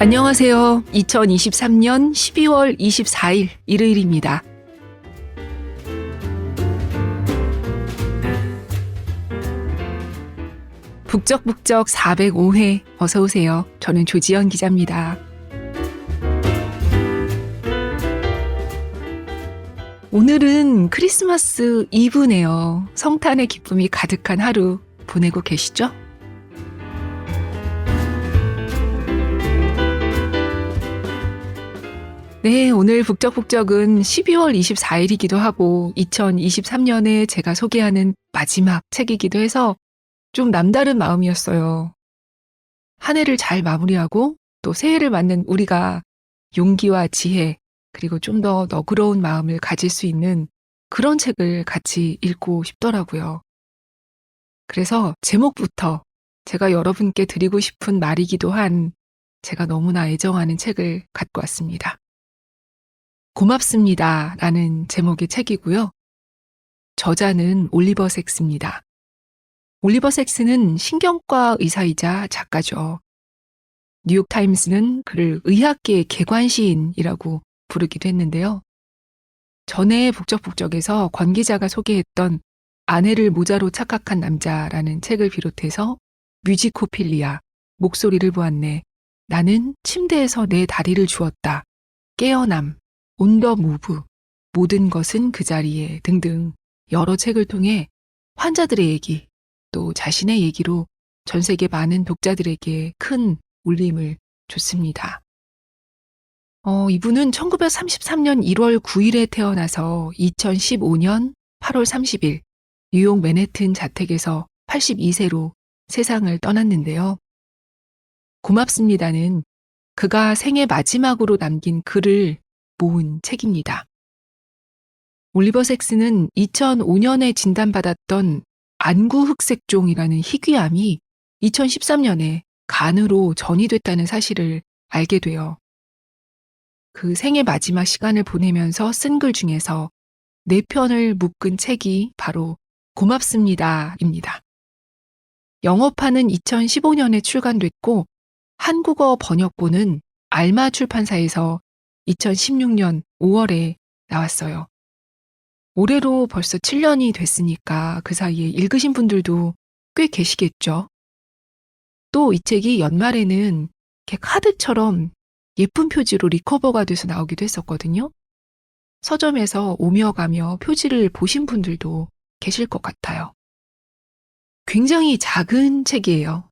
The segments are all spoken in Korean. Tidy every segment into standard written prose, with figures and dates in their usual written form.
안녕하세요. 2023년 12월 24일 일요일입니다. 북적북적 405회 어서 오세요. 저는 조지연 기자입니다. 오늘은 크리스마스 이브네요. 성탄의 기쁨이 가득한 하루 보내고 계시죠? 네, 오늘 북적북적은 12월 24일이기도 하고 2023년에 제가 소개하는 마지막 책이기도 해서 좀 남다른 마음이었어요. 한 해를 잘 마무리하고 또 새해를 맞는 우리가 용기와 지혜 그리고 좀 더 너그러운 마음을 가질 수 있는 그런 책을 같이 읽고 싶더라고요. 그래서 제목부터 제가 여러분께 드리고 싶은 말이기도 한 제가 너무나 애정하는 책을 갖고 왔습니다. 고맙습니다 라는 제목의 책이고요. 저자는 올리버 섹스입니다. 올리버 섹스는 신경과 의사이자 작가죠. 뉴욕타임스는 그를 의학계의 개관시인이라고 부르기도 했는데요. 전에 북적북적에서 권 기자가 소개했던 아내를 모자로 착각한 남자라는 책을 비롯해서 뮤지코필리아, 목소리를 보았네, 나는 침대에서 내 다리를 주었다, 깨어남, 온 더 무브, 모든 것은 그 자리에 등등 여러 책을 통해 환자들의 얘기, 또 자신의 얘기로 전 세계 많은 독자들에게 큰 울림을 줬습니다. 이분은 1933년 1월 9일에 태어나서 2015년 8월 30일 뉴욕 맨해튼 자택에서 82세로 세상을 떠났는데요. 고맙습니다는 그가 생애 마지막으로 남긴 글을 모은 책입니다. 올리버 섹스는 2005년에 진단받았던 안구흑색종이라는 희귀암이 2013년에 간으로 전이됐다는 사실을 알게 돼요. 그 생애 마지막 시간을 보내면서 쓴 글 중에서 4편을 묶은 책이 바로 고맙습니다입니다. 영어판은 2015년에 출간됐고 한국어 번역본은 알마 출판사에서 2016년 5월에 나왔어요. 올해로 벌써 7년이 됐으니까 그 사이에 읽으신 분들도 꽤 계시겠죠. 또 이 책이 연말에는 이렇게 카드처럼 예쁜 표지로 리커버가 돼서 나오기도 했었거든요. 서점에서 오며 가며 표지를 보신 분들도 계실 것 같아요. 굉장히 작은 책이에요.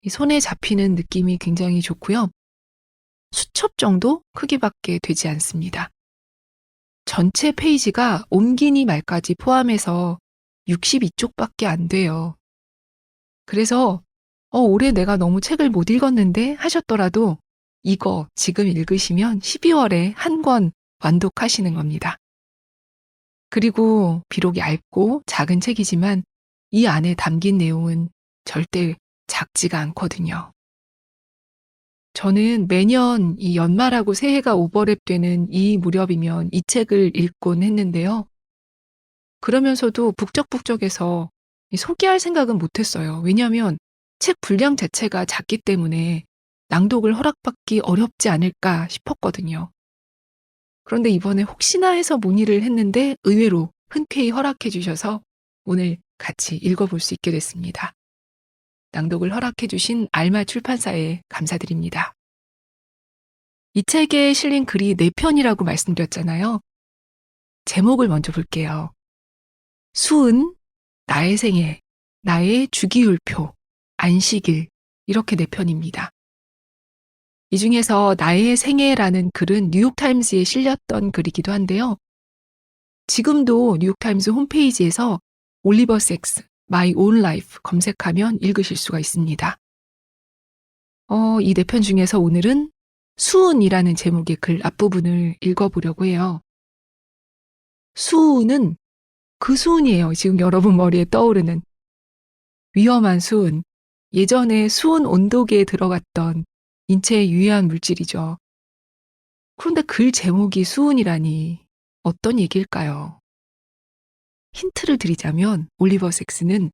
손에 잡히는 느낌이 굉장히 좋고요. 수첩 정도 크기밖에 되지 않습니다. 전체 페이지가 옮기니 말까지 포함해서 62쪽밖에 안 돼요. 그래서 올해 내가 너무 책을 못 읽었는데 하셨더라도 이거 지금 읽으시면 12월에 한 권 완독하시는 겁니다. 그리고 비록 얇고 작은 책이지만 이 안에 담긴 내용은 절대 작지가 않거든요. 저는 매년 이 연말하고 새해가 오버랩되는 이 무렵이면 이 책을 읽곤 했는데요. 그러면서도 북적북적에서 소개할 생각은 못했어요. 왜냐하면 책 분량 자체가 작기 때문에 낭독을 허락받기 어렵지 않을까 싶었거든요. 그런데 이번에 혹시나 해서 문의를 했는데 의외로 흔쾌히 허락해 주셔서 오늘 같이 읽어볼 수 있게 됐습니다. 낭독을 허락해 주신 알마 출판사에 감사드립니다. 이 책에 실린 글이 4편이라고 말씀드렸잖아요. 제목을 먼저 볼게요. 수은, 나의 생애, 나의 주기율표, 안식일, 이렇게 4편입니다. 이 중에서 나의 생애라는 글은 뉴욕타임스에 실렸던 글이기도 한데요. 지금도 뉴욕타임스 홈페이지에서 올리버 섹스, My Own Life 검색하면 읽으실 수가 있습니다. 이 4편 중에서 오늘은 수은이라는 제목의 글 앞부분을 읽어보려고 해요. 수은은 그 수은이에요. 지금 여러분 머리에 떠오르는 위험한 수은. 예전에 수은 온도계에 들어갔던 인체에 유해한 물질이죠. 그런데 글 제목이 수은이라니 어떤 얘기일까요? 힌트를 드리자면 올리버 섹스는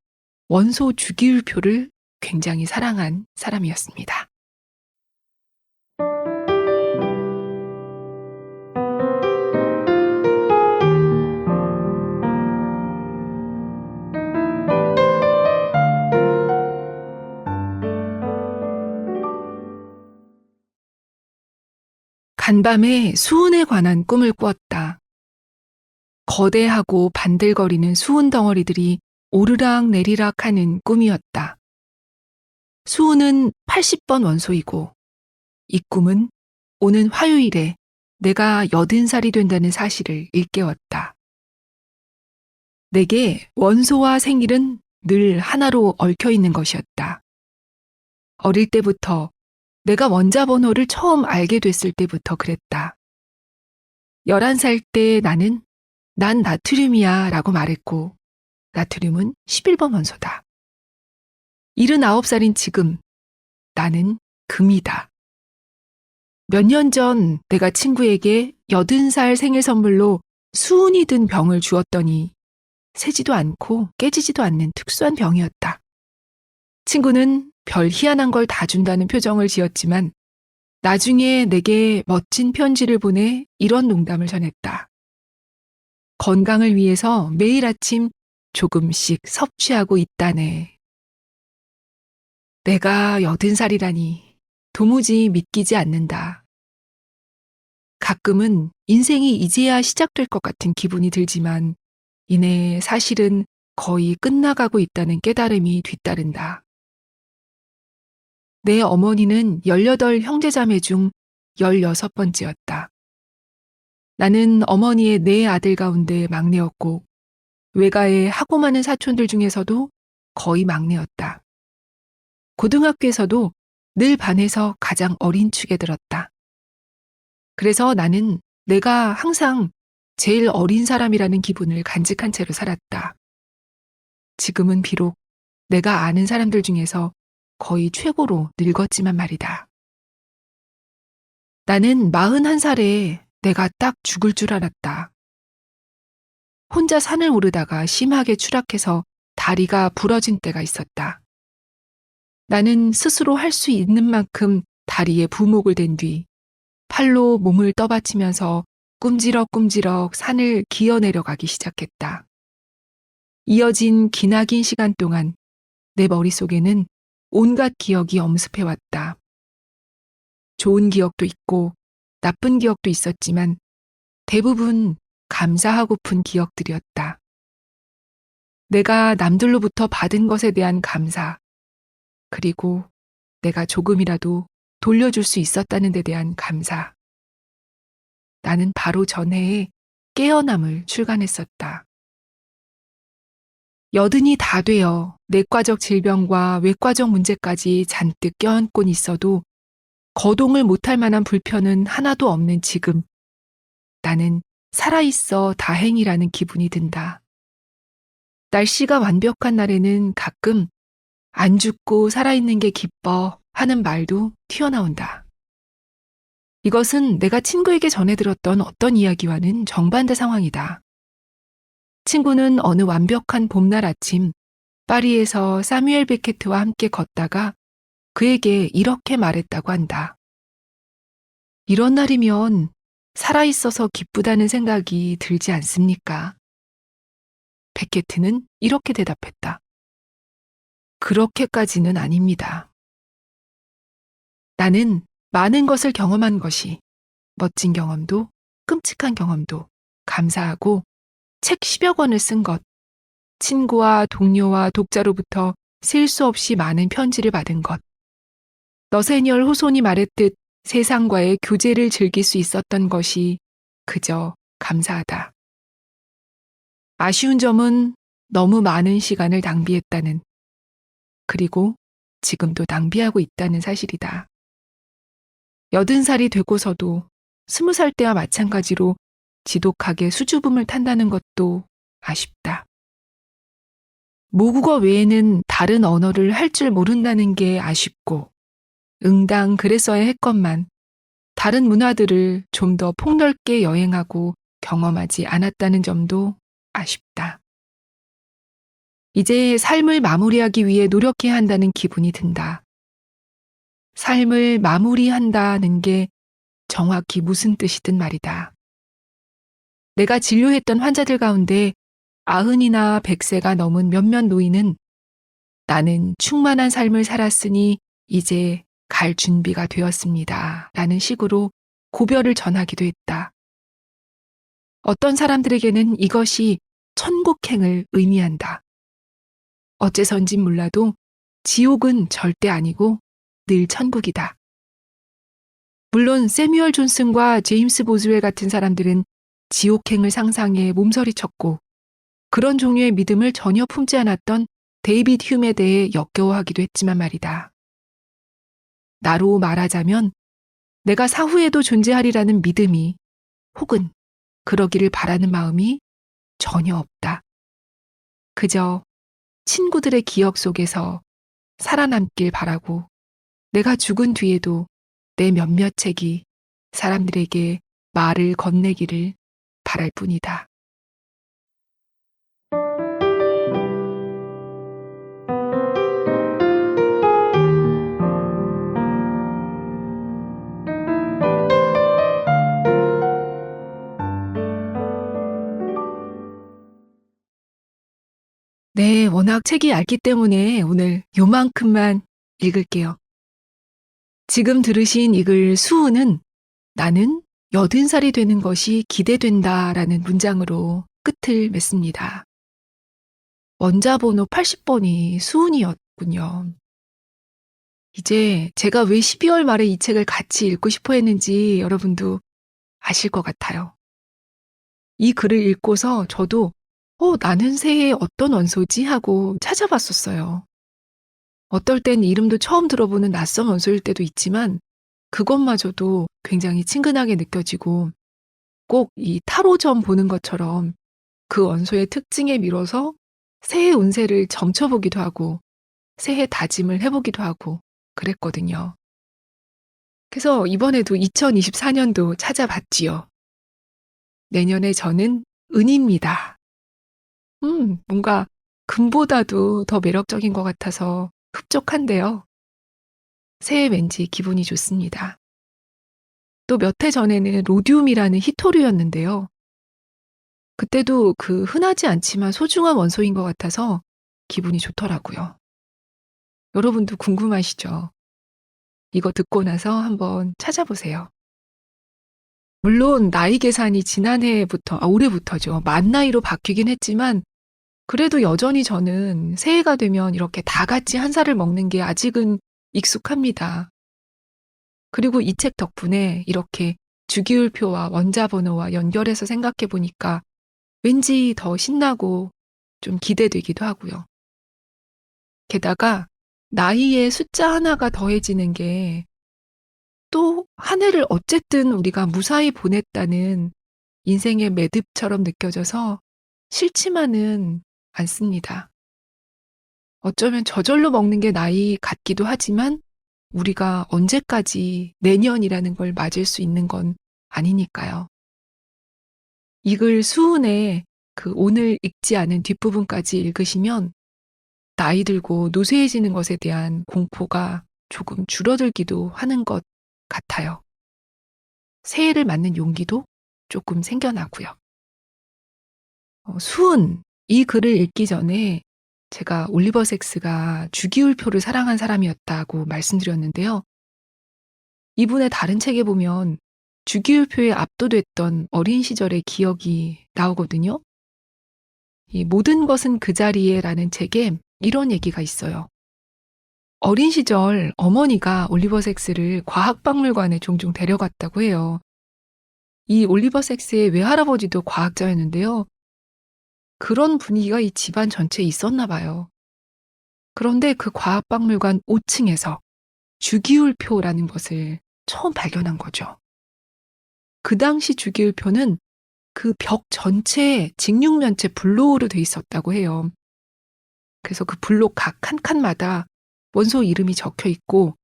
원소 주기율표를 굉장히 사랑한 사람이었습니다. 간밤에 수은에 관한 꿈을 꾸었다. 거대하고 반들거리는 수은 덩어리들이 오르락 내리락 하는 꿈이었다. 수은은 80번 원소이고 이 꿈은 오는 화요일에 내가 80살이 된다는 사실을 일깨웠다. 내게 원소와 생일은 늘 하나로 얽혀 있는 것이었다. 어릴 때부터 내가 원자 번호를 처음 알게 됐을 때부터 그랬다. 11살 때 난 나트륨이야 라고 말했고 나트륨은 11번 원소다. 79살인 지금 나는 금이다. 몇 년 전 내가 친구에게 80살 생일 선물로 수은이 든 병을 주었더니 새지도 않고 깨지지도 않는 특수한 병이었다. 친구는 별 희한한 걸 다 준다는 표정을 지었지만 나중에 내게 멋진 편지를 보내 이런 농담을 전했다. 건강을 위해서 매일 아침 조금씩 섭취하고 있다네. 내가 80살이라니 도무지 믿기지 않는다. 가끔은 인생이 이제야 시작될 것 같은 기분이 들지만 이내 사실은 거의 끝나가고 있다는 깨달음이 뒤따른다. 내 어머니는 18 형제자매 중 16번째였다. 나는 어머니의 4 아들 가운데 막내였고 외가에 하고 많은 사촌들 중에서도 거의 막내였다. 고등학교에서도 늘 반에서 가장 어린 축에 들었다. 그래서 나는 내가 항상 제일 어린 사람이라는 기분을 간직한 채로 살았다. 지금은 비록 내가 아는 사람들 중에서 거의 최고로 늙었지만 말이다. 나는 41살에 내가 딱 죽을 줄 알았다. 혼자 산을 오르다가 심하게 추락해서 다리가 부러진 때가 있었다. 나는 스스로 할 수 있는 만큼 다리에 부목을 댄 뒤 팔로 몸을 떠받치면서 꿈지럭꿈지럭 산을 기어 내려가기 시작했다. 이어진 기나긴 시간 동안 내 머릿속에는 온갖 기억이 엄습해왔다. 좋은 기억도 있고 나쁜 기억도 있었지만 대부분 감사하고픈 기억들이었다. 내가 남들로부터 받은 것에 대한 감사, 그리고 내가 조금이라도 돌려줄 수 있었다는 데 대한 감사. 나는 바로 전해에 깨어남을 출간했었다. 80이 다 되어 내과적 질병과 외과적 문제까지 잔뜩 껴안곤 있어도 거동을 못할 만한 불편은 하나도 없는 지금. 나는 살아있어 다행이라는 기분이 든다. 날씨가 완벽한 날에는 가끔 안 죽고 살아있는 게 기뻐 하는 말도 튀어나온다. 이것은 내가 친구에게 전해 들었던 어떤 이야기와는 정반대 상황이다. 친구는 어느 완벽한 봄날 아침 파리에서 사뮤엘 베케트와 함께 걷다가 그에게 이렇게 말했다고 한다. 이런 날이면 살아있어서 기쁘다는 생각이 들지 않습니까? 베케트는 이렇게 대답했다. 그렇게까지는 아닙니다. 나는 많은 것을 경험한 것이 멋진 경험도 끔찍한 경험도 감사하고 책 10여 권을 쓴 것, 친구와 동료와 독자로부터 셀 수 없이 많은 편지를 받은 것, 너세니얼 후손이 말했듯 세상과의 교제를 즐길 수 있었던 것이 그저 감사하다. 아쉬운 점은 너무 많은 시간을 낭비했다는, 그리고 지금도 낭비하고 있다는 사실이다. 80살이 되고서도 20살 때와 마찬가지로 지독하게 수줍음을 탄다는 것도 아쉽다. 모국어 외에는 다른 언어를 할 줄 모른다는 게 아쉽고 응당 그랬어야 했건만 다른 문화들을 좀 더 폭넓게 여행하고 경험하지 않았다는 점도 아쉽다. 이제 삶을 마무리하기 위해 노력해야 한다는 기분이 든다. 삶을 마무리한다는 게 정확히 무슨 뜻이든 말이다. 내가 진료했던 환자들 가운데 90이나 100세가 넘은 몇몇 노인은 나는 충만한 삶을 살았으니 이제 갈 준비가 되었습니다. 라는 식으로 고별을 전하기도 했다. 어떤 사람들에게는 이것이 천국행을 의미한다. 어째선진 몰라도 지옥은 절대 아니고 늘 천국이다. 물론 세뮤얼 존슨과 제임스 보즈웰 같은 사람들은 지옥행을 상상해 몸서리쳤고 그런 종류의 믿음을 전혀 품지 않았던 데이빗 휴메에 대해 역겨워하기도 했지만 말이다. 나로 말하자면 내가 사후에도 존재하리라는 믿음이 혹은 그러기를 바라는 마음이 전혀 없다. 그저 친구들의 기억 속에서 살아남길 바라고 내가 죽은 뒤에도 내 몇몇책이 사람들에게 말을 건네기를 바랄 뿐이다. 네, 워낙 책이 얇기 때문에 오늘 요만큼만 읽을게요. 지금 들으신 이 글 수우는 나는 80살이 되는 것이 기대된다 라는 문장으로 끝을 맺습니다. 원자 번호 80번이 수은이었군요. 이제 제가 왜 12월 말에 이 책을 같이 읽고 싶어 했는지 여러분도 아실 것 같아요. 이 글을 읽고서 저도 나는 새해 어떤 원소지? 하고 찾아봤었어요. 어떨 땐 이름도 처음 들어보는 낯선 원소일 때도 있지만 그것마저도 굉장히 친근하게 느껴지고 꼭 이 타로점 보는 것처럼 그 원소의 특징에 밀어서 새해 운세를 점쳐보기도 하고 새해 다짐을 해보기도 하고 그랬거든요. 그래서 이번에도 2024년도 찾아봤지요. 내년에 저는 은입니다. 뭔가 금보다도 더 매력적인 것 같아서 흡족한데요. 새해 왠지 기분이 좋습니다. 또 몇 해 전에는 로디움이라는 희토류였는데요. 그때도 그 흔하지 않지만 소중한 원소인 것 같아서 기분이 좋더라고요. 여러분도 궁금하시죠? 이거 듣고 나서 한번 찾아보세요. 물론 나이 계산이 지난해부터, 올해부터죠. 만 나이로 바뀌긴 했지만 그래도 여전히 저는 새해가 되면 이렇게 다 같이 한 살을 먹는 게 아직은 익숙합니다. 그리고 이 책 덕분에 이렇게 주기율표와 원자번호와 연결해서 생각해 보니까 왠지 더 신나고 좀 기대되기도 하고요. 게다가 나이에 숫자 하나가 더해지는 게 또 한 해를 어쨌든 우리가 무사히 보냈다는 인생의 매듭처럼 느껴져서 싫지만은 않습니다. 어쩌면 저절로 먹는 게 나이 같기도 하지만 우리가 언제까지 내년이라는 걸 맞을 수 있는 건 아니니까요. 이 글 수은의 그 오늘 읽지 않은 뒷부분까지 읽으시면 나이 들고 노쇠해지는 것에 대한 공포가 조금 줄어들기도 하는 것 같아요. 새해를 맞는 용기도 조금 생겨나고요. 수은, 이 글을 읽기 전에 제가 올리버 섹스가 주기율표를 사랑한 사람이었다고 말씀드렸는데요. 이분의 다른 책에 보면 주기율표에 압도됐던 어린 시절의 기억이 나오거든요. 이 모든 것은 그 자리에라는 책에 이런 얘기가 있어요. 어린 시절 어머니가 올리버 섹스를 과학박물관에 종종 데려갔다고 해요. 이 올리버 섹스의 외할아버지도 과학자였는데요. 그런 분위기가 이 집안 전체에 있었나 봐요. 그런데 그 과학박물관 5층에서 주기율표라는 것을 처음 발견한 거죠. 그 당시 주기율표는 그 벽 전체에 직육면체 블록으로 돼 있었다고 해요. 그래서 그 블록 각 한 칸마다 원소 이름이 적혀 있고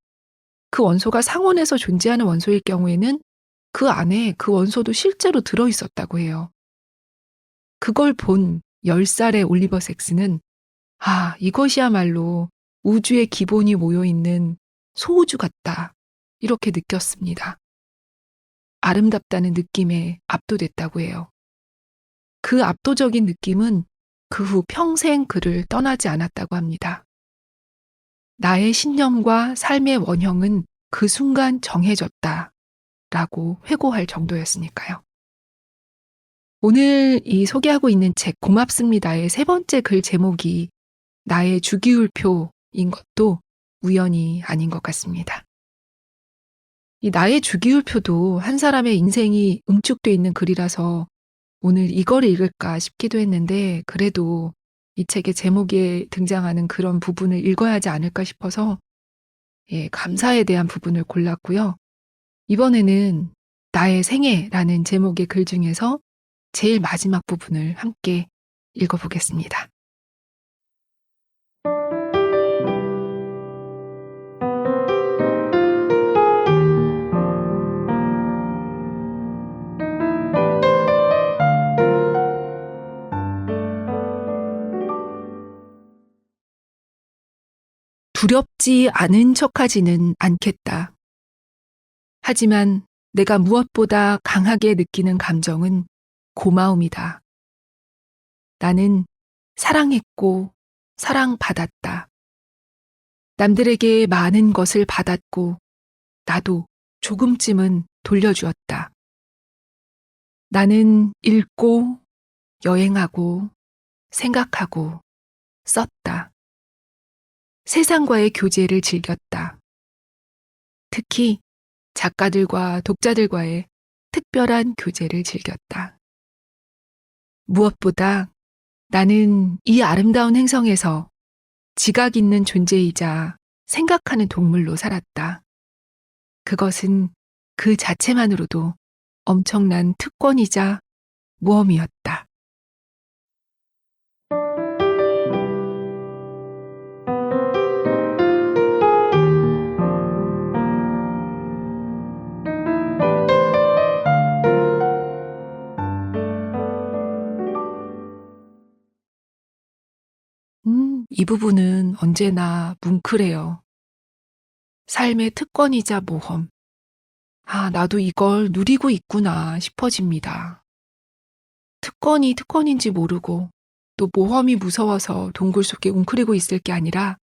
그 원소가 상온에서 존재하는 원소일 경우에는 그 안에 그 원소도 실제로 들어 있었다고 해요. 그걸 본 10살의 올리버 섹스는 이것이야말로 우주의 기본이 모여 있는 소우주 같다. 이렇게 느꼈습니다. 아름답다는 느낌에 압도됐다고 해요. 그 압도적인 느낌은 그 후 평생 그를 떠나지 않았다고 합니다. 나의 신념과 삶의 원형은 그 순간 정해졌다. 라고 회고할 정도였으니까요. 오늘 이 소개하고 있는 책 고맙습니다의 세 번째 글 제목이 나의 주기율표인 것도 우연이 아닌 것 같습니다. 이 나의 주기율표도 한 사람의 인생이 응축돼 있는 글이라서 오늘 이걸 읽을까 싶기도 했는데 그래도 이 책의 제목에 등장하는 그런 부분을 읽어야 하지 않을까 싶어서 감사에 대한 부분을 골랐고요. 이번에는 나의 생애라는 제목의 글 중에서 제일 마지막 부분을 함께 읽어보겠습니다. 두렵지 않은 척하지는 않겠다. 하지만 내가 무엇보다 강하게 느끼는 감정은 고마움이다. 나는 사랑했고 사랑받았다. 남들에게 많은 것을 받았고 나도 조금쯤은 돌려주었다. 나는 읽고 여행하고 생각하고 썼다. 세상과의 교제를 즐겼다. 특히 작가들과 독자들과의 특별한 교제를 즐겼다. 무엇보다 나는 이 아름다운 행성에서 지각 있는 존재이자 생각하는 동물로 살았다. 그것은 그 자체만으로도 엄청난 특권이자 모험이었다. 이 부분은 언제나 뭉클해요. 삶의 특권이자 모험. 아, 나도 이걸 누리고 있구나 싶어집니다. 특권이 특권인지 모르고 또 모험이 무서워서 동굴 속에 웅크리고 있을 게 아니라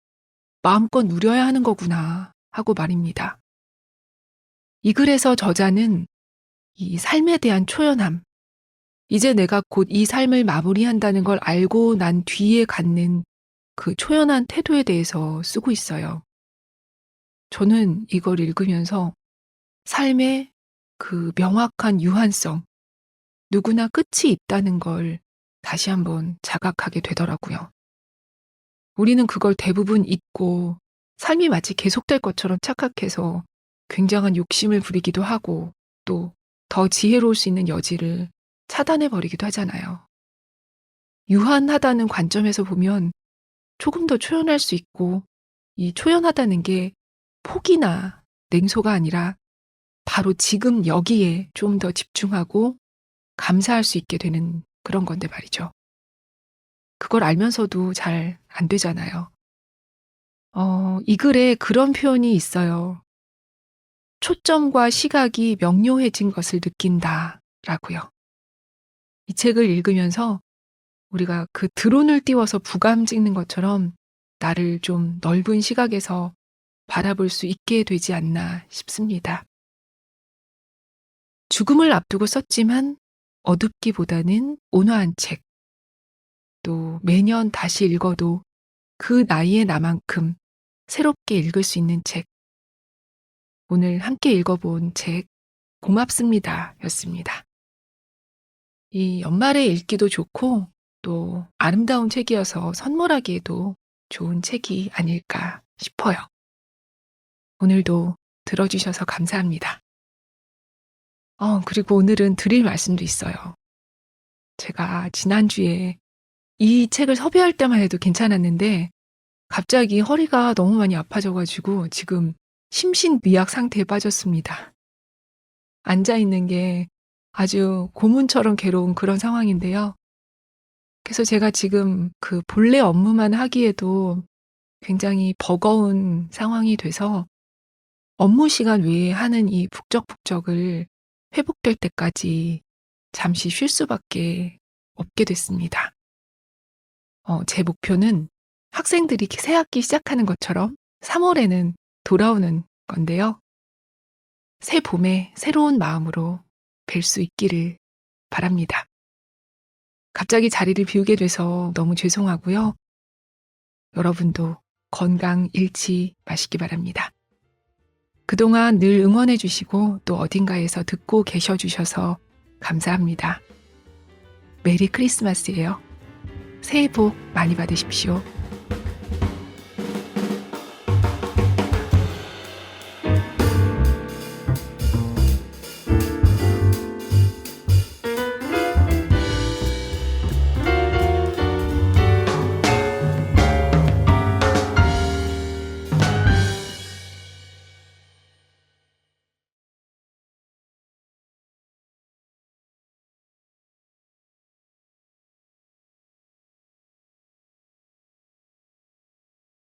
마음껏 누려야 하는 거구나 하고 말입니다. 이 글에서 저자는 이 삶에 대한 초연함, 이제 내가 곧 이 삶을 마무리한다는 걸 알고 난 뒤에 갖는 그 초연한 태도에 대해서 쓰고 있어요. 저는 이걸 읽으면서 삶의 그 명확한 유한성, 누구나 끝이 있다는 걸 다시 한번 자각하게 되더라고요. 우리는 그걸 대부분 잊고 삶이 마치 계속될 것처럼 착각해서 굉장한 욕심을 부리기도 하고 또 더 지혜로울 수 있는 여지를 차단해 버리기도 하잖아요. 유한하다는 관점에서 보면 조금 더 초연할 수 있고 이 초연하다는 게 포기나 냉소가 아니라 바로 지금 여기에 좀 더 집중하고 감사할 수 있게 되는 그런 건데 말이죠. 그걸 알면서도 잘 안 되잖아요. 이 글에 그런 표현이 있어요. 초점과 시각이 명료해진 것을 느낀다라고요. 이 책을 읽으면서 우리가 그 드론을 띄워서 부감 찍는 것처럼 나를 좀 넓은 시각에서 바라볼 수 있게 되지 않나 싶습니다. 죽음을 앞두고 썼지만 어둡기보다는 온화한 책. 또 매년 다시 읽어도 그 나이의 나만큼 새롭게 읽을 수 있는 책. 오늘 함께 읽어본 책 고맙습니다 였습니다. 이 연말에 읽기도 좋고 또 아름다운 책이어서 선물하기에도 좋은 책이 아닐까 싶어요. 오늘도 들어주셔서 감사합니다. 그리고 오늘은 드릴 말씀도 있어요. 제가 지난주에 이 책을 섭외할 때만 해도 괜찮았는데 갑자기 허리가 너무 많이 아파져 가지고 지금 심신미약 상태에 빠졌습니다. 앉아 있는 게 아주 고문처럼 괴로운 그런 상황인데요. 그래서 제가 지금 그 본래 업무만 하기에도 굉장히 버거운 상황이 돼서 업무 시간 외에 하는 이 북적북적을 회복될 때까지 잠시 쉴 수밖에 없게 됐습니다. 제 목표는 학생들이 새 학기 시작하는 것처럼 3월에는 돌아오는 건데요. 새 봄에 새로운 마음으로 뵐 수 있기를 바랍니다. 갑자기 자리를 비우게 돼서 너무 죄송하고요. 여러분도 건강 잃지 마시기 바랍니다. 그동안 늘 응원해 주시고 또 어딘가에서 듣고 계셔 주셔서 감사합니다. 메리 크리스마스예요. 새해 복 많이 받으십시오.